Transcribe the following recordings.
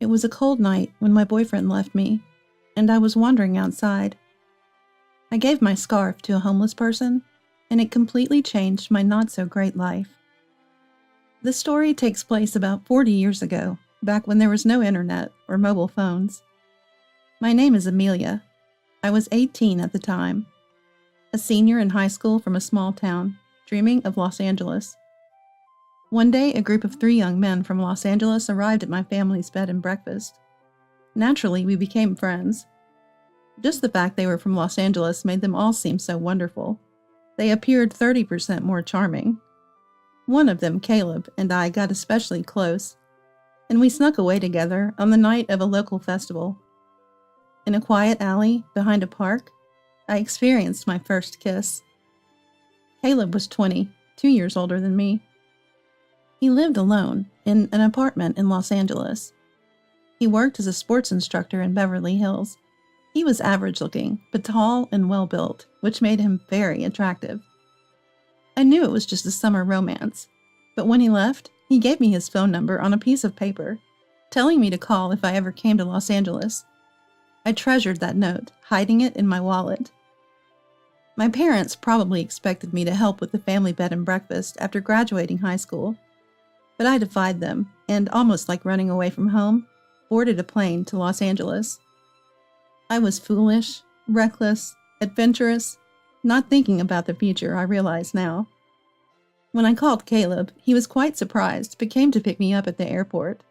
It was a cold night when my boyfriend left me, and I was wandering outside. I gave my scarf to a homeless person, and it completely changed my not-so-great life. This story takes place about 40 years ago, back when there was no internet or mobile phones. My name is Amelia. I was 18 at the time, a senior in high school from a small town, dreaming of Los Angeles. One day, a group of 3 young men from Los Angeles arrived at my family's bed and breakfast. Naturally, we became friends. Just the fact they were from Los Angeles made them all seem so wonderful. They appeared 30% more charming. One of them, Caleb, and I got especially close, and we snuck away together on the night of a local festival. In a quiet alley behind a park, I experienced my first kiss. Caleb was 20, 2 years older than me. He lived alone in an apartment in Los Angeles. He worked as a sports instructor in Beverly Hills. He was average-looking, but tall and well-built, which made him very attractive. I knew it was just a summer romance, but when he left, he gave me his phone number on a piece of paper, telling me to call if I ever came to Los Angeles. I treasured that note, hiding it in my wallet. My parents probably expected me to help with the family bed and breakfast after graduating high school, but I defied them, and almost like running away from home, boarded a plane to Los Angeles. I was foolish, reckless, adventurous, not thinking about the future, I realize now. When I called Caleb, he was quite surprised, but came to pick me up at the airport.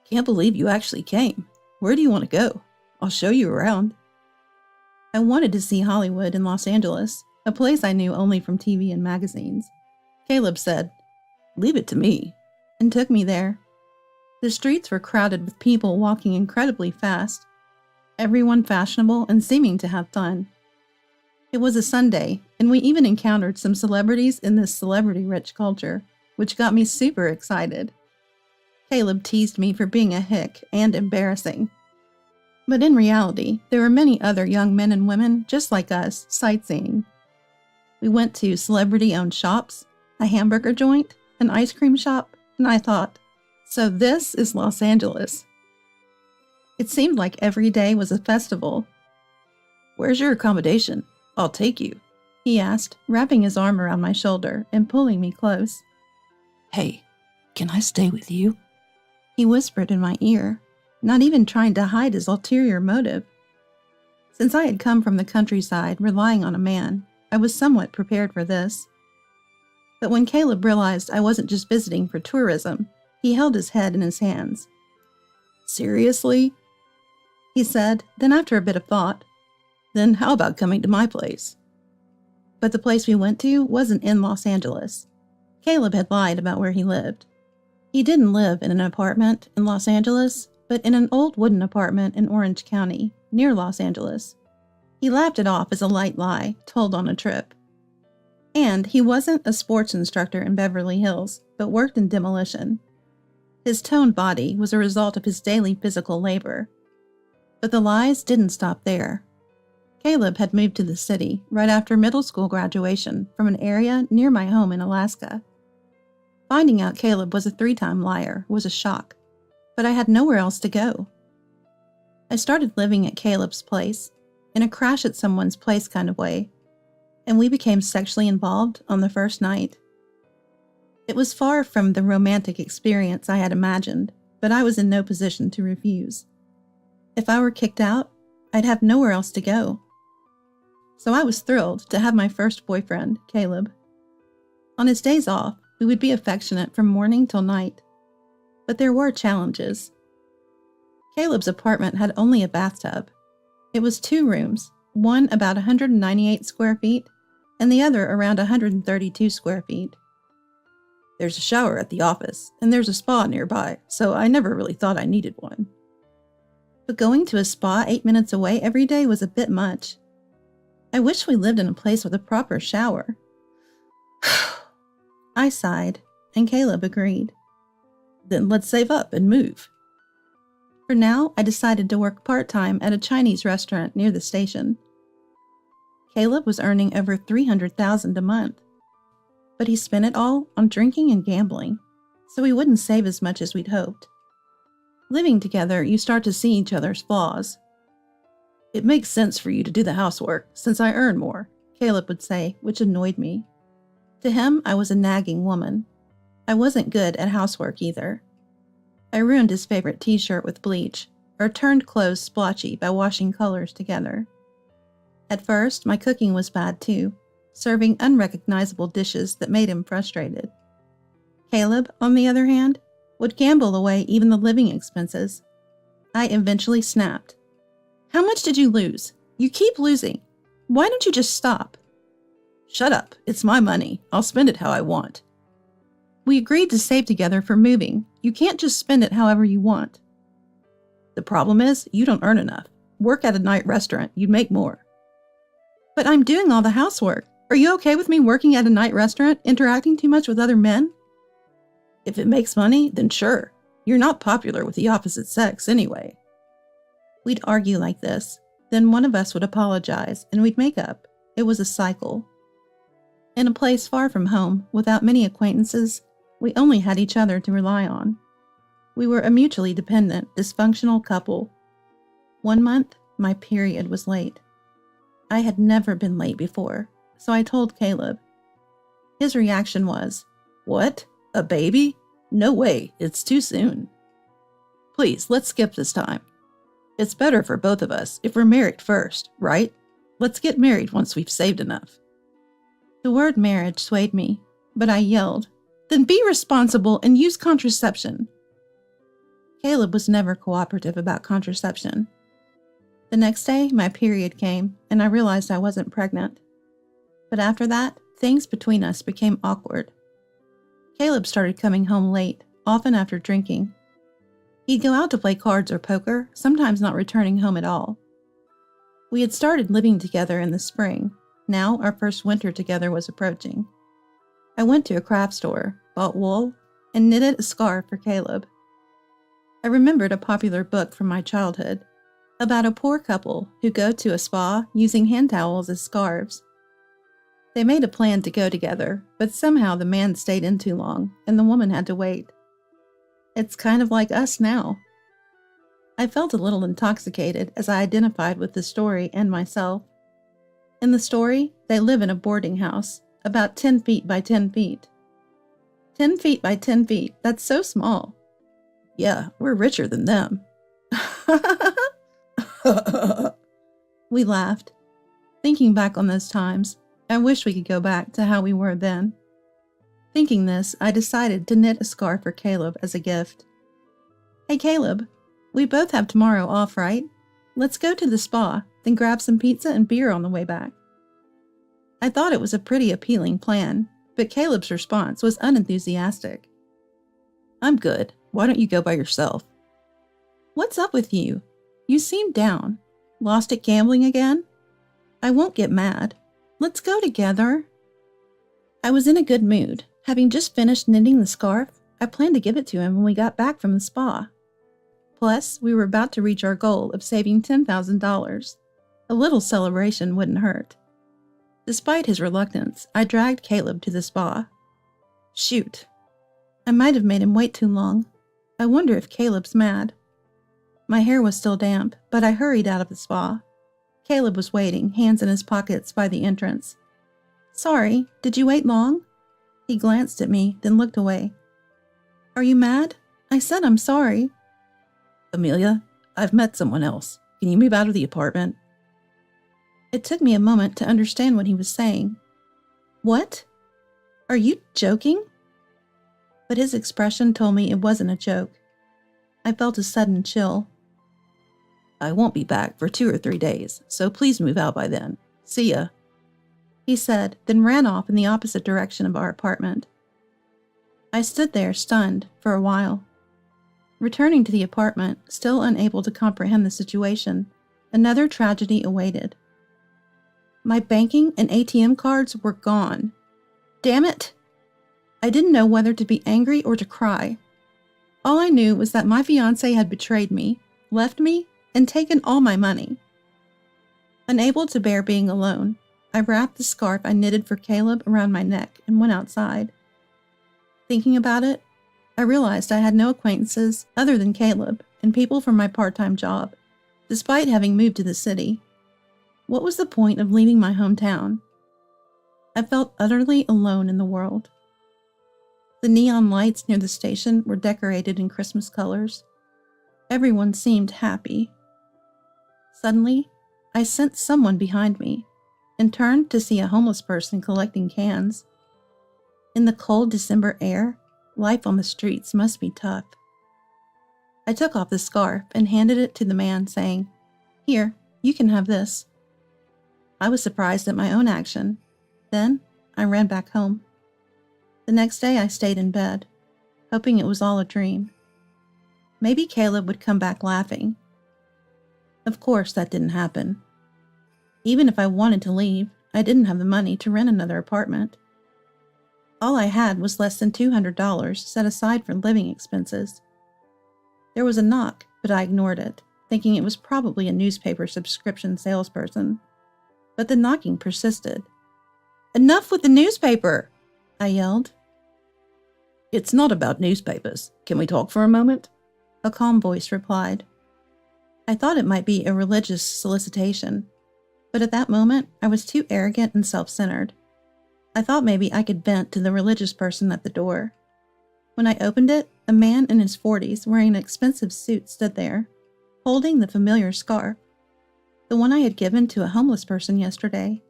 "Can't believe you actually came. Where do you want to go? I'll show you around." I wanted to see Hollywood in Los Angeles, a place I knew only from TV and magazines. Caleb said, "Leave it to me," and took me there. The streets were crowded with people walking incredibly fast, everyone fashionable and seeming to have fun. It was a Sunday, and we even encountered some celebrities in this celebrity-rich culture, which got me super excited. Caleb teased me for being a hick and embarrassing. But in reality, there were many other young men and women just like us sightseeing. We went to celebrity-owned shops, a hamburger joint, an ice cream shop, and I thought, so this is Los Angeles. It seemed like every day was a festival. "Where's your accommodation? I'll take you," he asked, wrapping his arm around my shoulder and pulling me close. "Hey, can I stay with you?" he whispered in my ear, not even trying to hide his ulterior motive. Since I had come from the countryside relying on a man, I was somewhat prepared for this. But when Caleb realized I wasn't just visiting for tourism, he held his head in his hands. "Seriously?" he said, then after a bit of thought, "Then how about coming to my place?" But the place we went to wasn't in Los Angeles. Caleb had lied about where he lived. He didn't live in an apartment in Los Angeles, but in an old wooden apartment in Orange County, near Los Angeles. He laughed it off as a light lie, told on a trip. And he wasn't a sports instructor in Beverly Hills, but worked in demolition. His toned body was a result of his daily physical labor. But the lies didn't stop there. Caleb had moved to the city right after middle school graduation from an area near my home in Alaska. Finding out Caleb was a 3-time liar was a shock, but I had nowhere else to go. I started living at Caleb's place, in a crash at someone's place kind of way, and we became sexually involved on the first night. It was far from the romantic experience I had imagined, but I was in no position to refuse. If I were kicked out, I'd have nowhere else to go. So I was thrilled to have my first boyfriend, Caleb. On his days off, we would be affectionate from morning till night. But there were challenges. Caleb's apartment had only a bathtub. It was 2 rooms, one about 198 square feet, and the other around 132 square feet. "There's a shower at the office, and there's a spa nearby, so I never really thought I needed one." But going to a spa 8 minutes away every day was a bit much. I wish we lived in a place with a proper shower. I sighed, and Caleb agreed. "Then let's save up and move." For now, I decided to work part-time at a Chinese restaurant near the station. Caleb was earning over $300,000 a month, but he spent it all on drinking and gambling, so he wouldn't save as much as we'd hoped. Living together, you start to see each other's flaws. "It makes sense for you to do the housework, since I earn more," Caleb would say, which annoyed me. To him, I was a nagging woman. I wasn't good at housework either. I ruined his favorite t-shirt with bleach, or turned clothes splotchy by washing colors together. At first, my cooking was bad too, serving unrecognizable dishes that made him frustrated. Caleb, on the other hand, would gamble away even the living expenses. I eventually snapped. "How much did you lose? You keep losing. Why don't you just stop?" "Shut up. It's my money. I'll spend it how I want." "We agreed to save together for moving. You can't just spend it however you want." "The problem is, you don't earn enough. Work at a night restaurant. You'd make more." "But I'm doing all the housework. Are you okay with me working at a night restaurant, interacting too much with other men?" "If it makes money, then sure. You're not popular with the opposite sex anyway." We'd argue like this. Then one of us would apologize, and we'd make up. It was a cycle. In a place far from home, without many acquaintances, we only had each other to rely on. We were a mutually dependent, dysfunctional couple. One month, my period was late. I had never been late before, so I told Caleb. His reaction was, "What? A baby? No way, it's too soon. Please, let's skip this time. It's better for both of us if we're married first, right? Let's get married once we've saved enough." The word marriage swayed me, but I yelled, "Then be responsible and use contraception." Caleb was never cooperative about contraception. The next day, my period came, and I realized I wasn't pregnant. But after that, things between us became awkward. Caleb started coming home late, often after drinking. He'd go out to play cards or poker, sometimes not returning home at all. We had started living together in the spring. Now our first winter together was approaching. I went to a craft store, bought wool, and knitted a scarf for Caleb. I remembered a popular book from my childhood about a poor couple who go to a spa using hand towels as scarves. They made a plan to go together, but somehow the man stayed in too long, and the woman had to wait. It's kind of like us now. I felt a little intoxicated as I identified with the story and myself. In the story, they live in a boarding house, about 10 feet by 10 feet. 10 feet by 10 feet, that's so small. Yeah, we're richer than them. We laughed. Thinking back on those times, I wish we could go back to how we were then. Thinking this, I decided to knit a scarf for Caleb as a gift. "Hey Caleb, we both have tomorrow off, right? Let's go to the spa, then grab some pizza and beer on the way back." I thought it was a pretty appealing plan, but Caleb's response was unenthusiastic. "I'm good. Why don't you go by yourself?" "What's up with you? You seem down. Lost at gambling again?" "I won't get mad. Let's go together." I was in a good mood. Having just finished knitting the scarf, I planned to give it to him when we got back from the spa. Plus, we were about to reach our goal of saving $10,000. A little celebration wouldn't hurt. Despite his reluctance, I dragged Caleb to the spa. Shoot. I might have made him wait too long. I wonder if Caleb's mad. My hair was still damp, but I hurried out of the spa. Caleb was waiting, hands in his pockets by the entrance. "Sorry, did you wait long?" He glanced at me, then looked away. "Are you mad? I said I'm sorry." "Amelia, I've met someone else. Can you move out of the apartment?" It took me a moment to understand what he was saying. "What? Are you joking?" But his expression told me it wasn't a joke. I felt a sudden chill. "I won't be back for 2 or 3 days, so please move out by then. See ya," he said, then ran off in the opposite direction of our apartment. I stood there stunned for a while. Returning to the apartment, still unable to comprehend the situation, another tragedy awaited. My banking and ATM cards were gone. Damn it! I didn't know whether to be angry or to cry. All I knew was that my fiance had betrayed me, left me, and taken all my money. Unable to bear being alone, I wrapped the scarf I knitted for Caleb around my neck and went outside. Thinking about it, I realized I had no acquaintances other than Caleb, and people from my part-time job, despite having moved to the city. What was the point of leaving my hometown? I felt utterly alone in the world. The neon lights near the station were decorated in Christmas colors. Everyone seemed happy. Suddenly, I sensed someone behind me and turned to see a homeless person collecting cans. In the cold December air, life on the streets must be tough. I took off the scarf and handed it to the man, saying, "Here, you can have this." I was surprised at my own action. Then, I ran back home. The next day I stayed in bed, hoping it was all a dream. Maybe Caleb would come back laughing. Of course, that didn't happen. Even if I wanted to leave, I didn't have the money to rent another apartment. All I had was less than $200 set aside for living expenses. There was a knock, but I ignored it, thinking it was probably a newspaper subscription salesperson. But the knocking persisted. "Enough with the newspaper!" I yelled. "It's not about newspapers. Can we talk for a moment?" A calm voice replied. I thought it might be a religious solicitation, but at that moment I was too arrogant and self-centered. I thought maybe I could vent to the religious person at the door. When I opened it, a man in his 40s wearing an expensive suit stood there, holding the familiar scarf, the one I had given to a homeless person yesterday.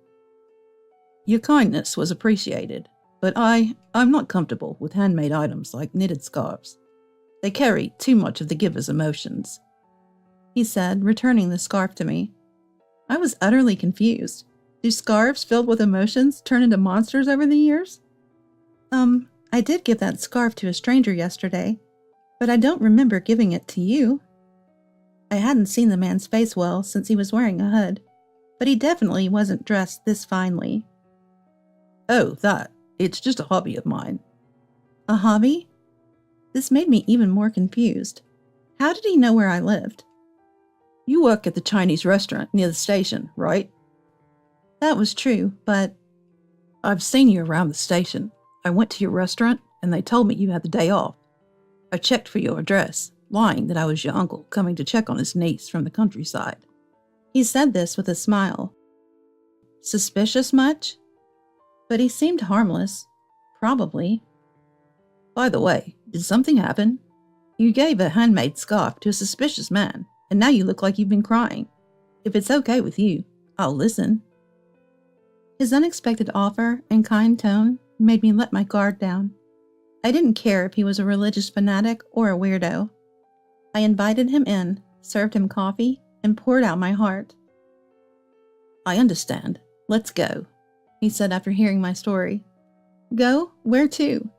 "Your kindness was appreciated, but I'm not comfortable with handmade items like knitted scarves. They carry too much of the giver's emotions," he said, returning the scarf to me. I was utterly confused. Do scarves filled with emotions turn into monsters over the years? I did give that scarf to a stranger yesterday, but I don't remember giving it to you. I hadn't seen the man's face well since he was wearing a hood, but he definitely wasn't dressed this finely. "Oh, that. It's just a hobby of mine." A hobby? This made me even more confused. How did he know where I lived? "You work at the Chinese restaurant near the station, right?" That was true, but "I've seen you around the station. I went to your restaurant, and they told me you had the day off. I checked for your address, lying that I was your uncle coming to check on his niece from the countryside." He said this with a smile. Suspicious much? But he seemed harmless. Probably. "By the way, did something happen? You gave a handmade scarf to a suspicious man, and now you look like you've been crying. If it's okay with you, I'll listen." His unexpected offer and kind tone made me let my guard down. I didn't care if he was a religious fanatic or a weirdo. I invited him in, served him coffee, and poured out my heart. "I understand. Let's go," he said after hearing my story. Go? Where to?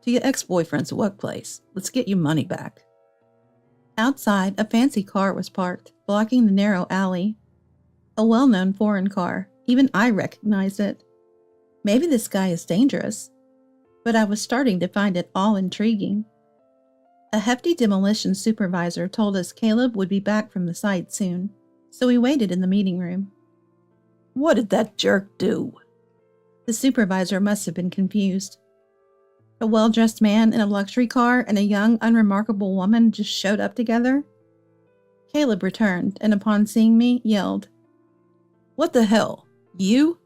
"To your ex-boyfriend's workplace. Let's get your money back." Outside, a fancy car was parked, blocking the narrow alley. A well-known foreign car. Even I recognized it. Maybe this guy is dangerous. But I was starting to find it all intriguing. A hefty demolition supervisor told us Caleb would be back from the site soon, so we waited in the meeting room. "What did that jerk do?" The supervisor must have been confused. A well-dressed man in a luxury car and a young, unremarkable woman just showed up together? Caleb returned, and upon seeing me, yelled, "What the hell? You?"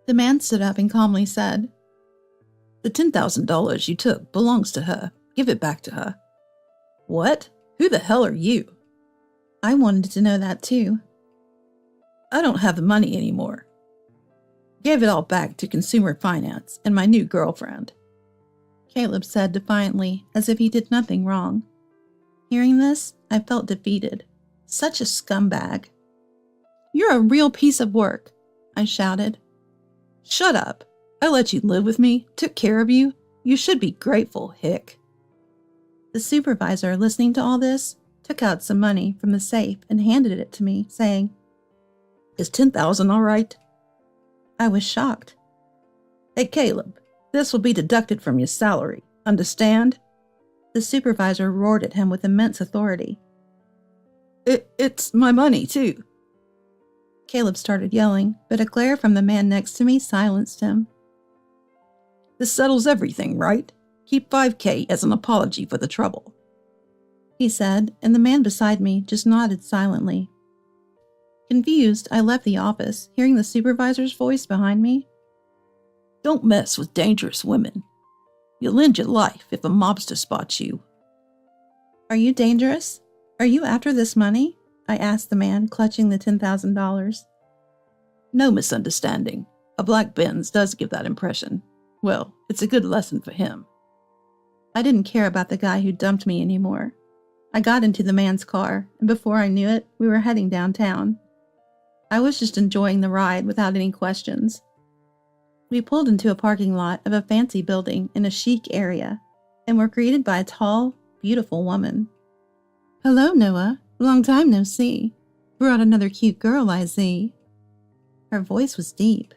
The man stood up and calmly said, "The $10,000 you took belongs to her. Give it back to her." "What? Who the hell are you?" I wanted to know that too. "I don't have the money anymore. Gave it all back to Consumer Finance and my new girlfriend," Caleb said defiantly, as if he did nothing wrong. Hearing this, I felt defeated. Such a scumbag. "You're a real piece of work," I shouted. "Shut up. I let you live with me, took care of you. You should be grateful, hick." The supervisor, listening to all this, took out some money from the safe and handed it to me, saying, "Is $10,000 all right?" I was shocked. "Hey, Caleb, this will be deducted from your salary. Understand?" The supervisor roared at him with immense authority. It's my money, too." Caleb started yelling, but a glare from the man next to me silenced him. "This settles everything, right? Keep $5,000 as an apology for the trouble." he said, and the man beside me just nodded silently. Confused, I left the office, hearing the supervisor's voice behind me. Don't mess with dangerous women. You'll end your life if a mobster spots you. Are you dangerous? Are you after this money? I asked the man, clutching the $10,000. No misunderstanding. A black Benz does give that impression. Well, it's a good lesson for him. I didn't care about the guy who dumped me anymore. I got into the man's car, and before I knew it, we were heading downtown. I was just enjoying the ride without any questions. We pulled into a parking lot of a fancy building in a chic area, and were greeted by a tall, beautiful woman. Hello, Noah. Long time no see. Brought another cute girl, I see. Her voice was deep.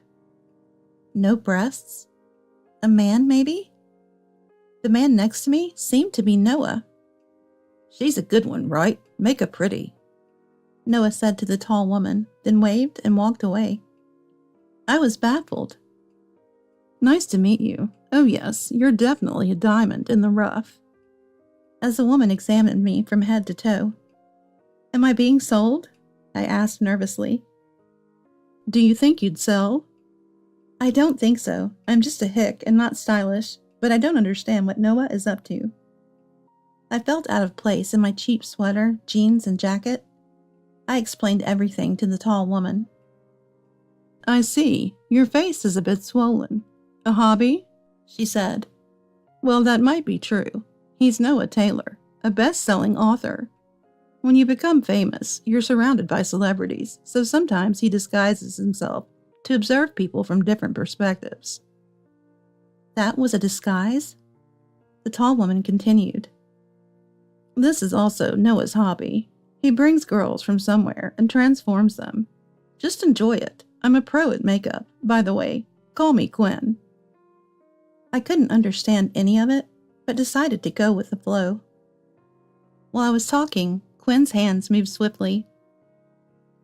No breasts? A man, maybe? The man next to me seemed to be Noah. She's a good one, right? Make her pretty, Noah said to the tall woman, then waved and walked away. I was baffled. Nice to meet you. Oh yes, you're definitely a diamond in the rough. As the woman examined me from head to toe. Am I being sold? I asked nervously. Do you think you'd sell? I don't think so. I'm just a hick and not stylish, but I don't understand what Noah is up to. I felt out of place in my cheap sweater, jeans, and jacket. I explained everything to the tall woman. I see. Your face is a bit swollen. A hobby? She said. Well, that might be true. He's Noah Taylor, a best-selling author. When you become famous, you're surrounded by celebrities, so sometimes he disguises himself to observe people from different perspectives. That was a disguise? The tall woman continued. This is also Noah's hobby. He brings girls from somewhere and transforms them. Just enjoy it. I'm a pro at makeup, by the way. Call me Quinn. I couldn't understand any of it, but decided to go with the flow. While I was talking, Quinn's hands moved swiftly.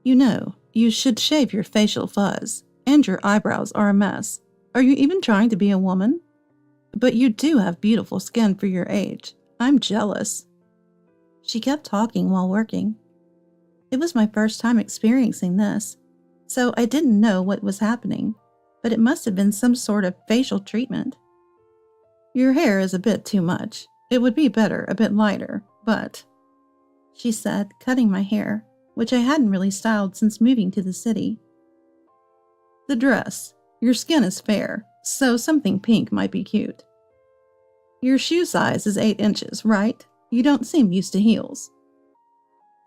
You know, you should shave your facial fuzz, and your eyebrows are a mess. Are you even trying to be a woman? But you do have beautiful skin for your age. I'm jealous. She kept talking while working. It was my first time experiencing this, so I didn't know what was happening, but it must have been some sort of facial treatment. Your hair is a bit too much. It would be better a bit lighter, but, she said, cutting my hair, which I hadn't really styled since moving to the city. The dress. Your skin is fair, so something pink might be cute. Your shoe size is 8 inches, right? You don't seem used to heels.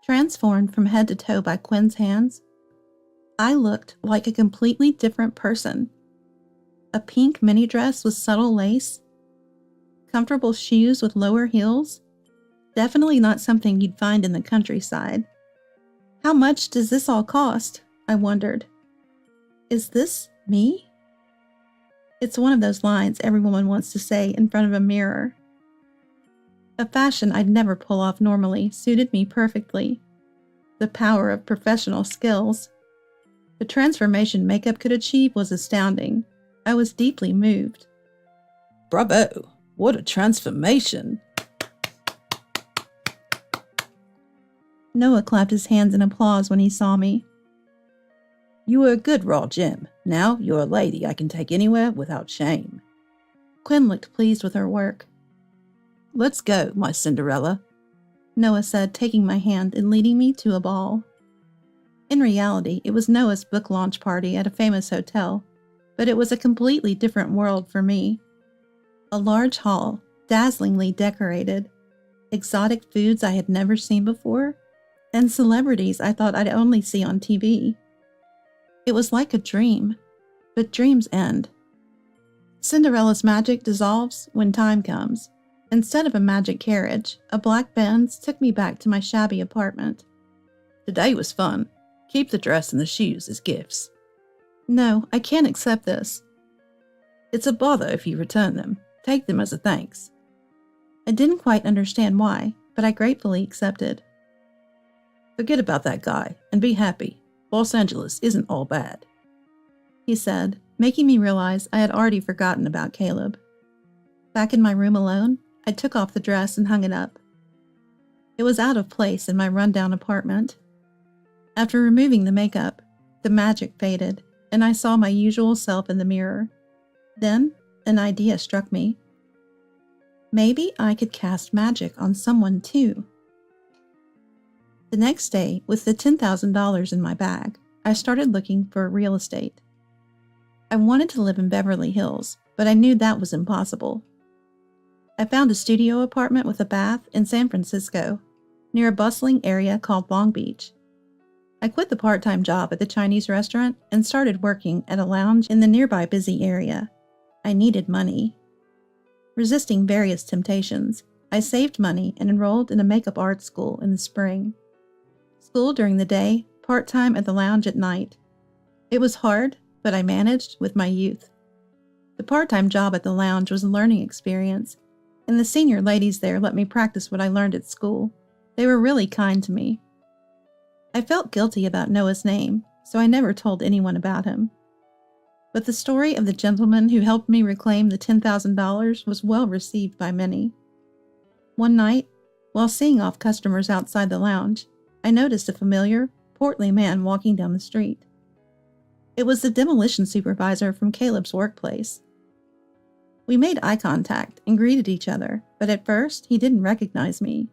Transformed from head to toe by Quinn's hands, I looked like a completely different person. A pink mini dress with subtle lace, comfortable shoes with lower heels, definitely not something you'd find in the countryside. How much does this all cost? I wondered. Is this me? It's one of those lines every woman wants to say in front of a mirror. A fashion I'd never pull off normally suited me perfectly. The power of professional skills. The transformation makeup could achieve was astounding. I was deeply moved. Bravo! What a transformation! Noah clapped his hands in applause when he saw me. You were a good raw gem. Now you're a lady I can take anywhere without shame. Quinn looked pleased with her work. Let's go, my Cinderella, Noah said, taking my hand and leading me to a ball. In reality, it was Noah's book launch party at a famous hotel, but it was a completely different world for me. A large hall, dazzlingly decorated, exotic foods I had never seen before, and celebrities I thought I'd only see on TV. It was like a dream, but dreams end. Cinderella's magic dissolves when time comes. Instead of a magic carriage, a black Benz took me back to my shabby apartment. Today was fun. Keep the dress and the shoes as gifts. No, I can't accept this. It's a bother if you return them. Take them as a thanks. I didn't quite understand why, but I gratefully accepted. Forget about that guy and be happy. Los Angeles isn't all bad, he said, making me realize I had already forgotten about Caleb. Back in my room alone, I took off the dress and hung it up. It was out of place in my rundown apartment. After removing the makeup, the magic faded, and I saw my usual self in the mirror. Then, an idea struck me. Maybe I could cast magic on someone too. The next day, with the $10,000 in my bag, I started looking for real estate. I wanted to live in Beverly Hills, but I knew that was impossible. I found a studio apartment with a bath in San Francisco, near a bustling area called Long Beach. I quit the part-time job at the Chinese restaurant and started working at a lounge in the nearby busy area. I needed money. Resisting various temptations, I saved money and enrolled in a makeup art school in the spring. School during the day, part-time at the lounge at night. It was hard, but I managed with my youth. The part-time job at the lounge was a learning experience, and the senior ladies there let me practice what I learned at school. They were really kind to me. I felt guilty about Noah's name, so I never told anyone about him. But the story of the gentleman who helped me reclaim the $10,000 was well received by many. One night, while seeing off customers outside the lounge, I noticed a familiar, portly man walking down the street. It was the demolition supervisor from Caleb's workplace. We made eye contact and greeted each other, but at first he didn't recognize me.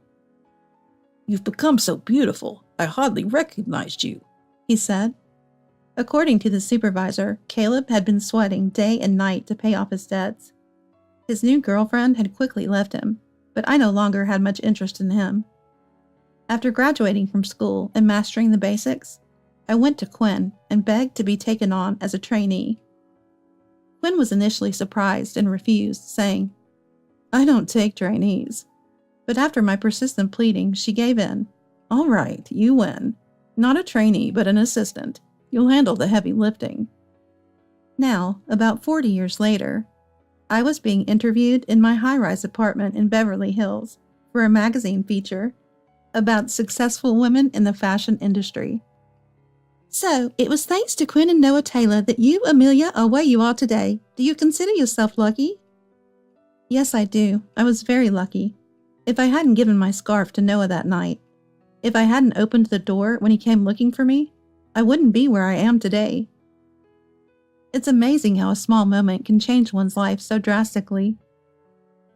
"You've become so beautiful, I hardly recognized you," he said. According to the supervisor, Caleb had been sweating day and night to pay off his debts. His new girlfriend had quickly left him, but I no longer had much interest in him. After graduating from school and mastering the basics, I went to Quinn and begged to be taken on as a trainee. Quinn was initially surprised and refused, saying, "I don't take trainees." But after my persistent pleading, she gave in. "All right, you win. Not a trainee, but an assistant. You'll handle the heavy lifting." Now, about 40 years later, I was being interviewed in my high-rise apartment in Beverly Hills for a magazine feature about successful women in the fashion industry. "So, it was thanks to Quinn and Noah Taylor that you, Amelia, are where you are today. Do you consider yourself lucky?" "Yes, I do. I was very lucky. If I hadn't given my scarf to Noah that night, if I hadn't opened the door when he came looking for me, I wouldn't be where I am today." It's amazing how a small moment can change one's life so drastically.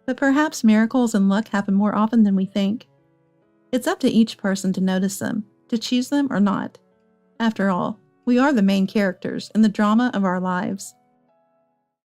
But perhaps miracles and luck happen more often than we think. It's up to each person to notice them, to choose them or not. After all, we are the main characters in the drama of our lives.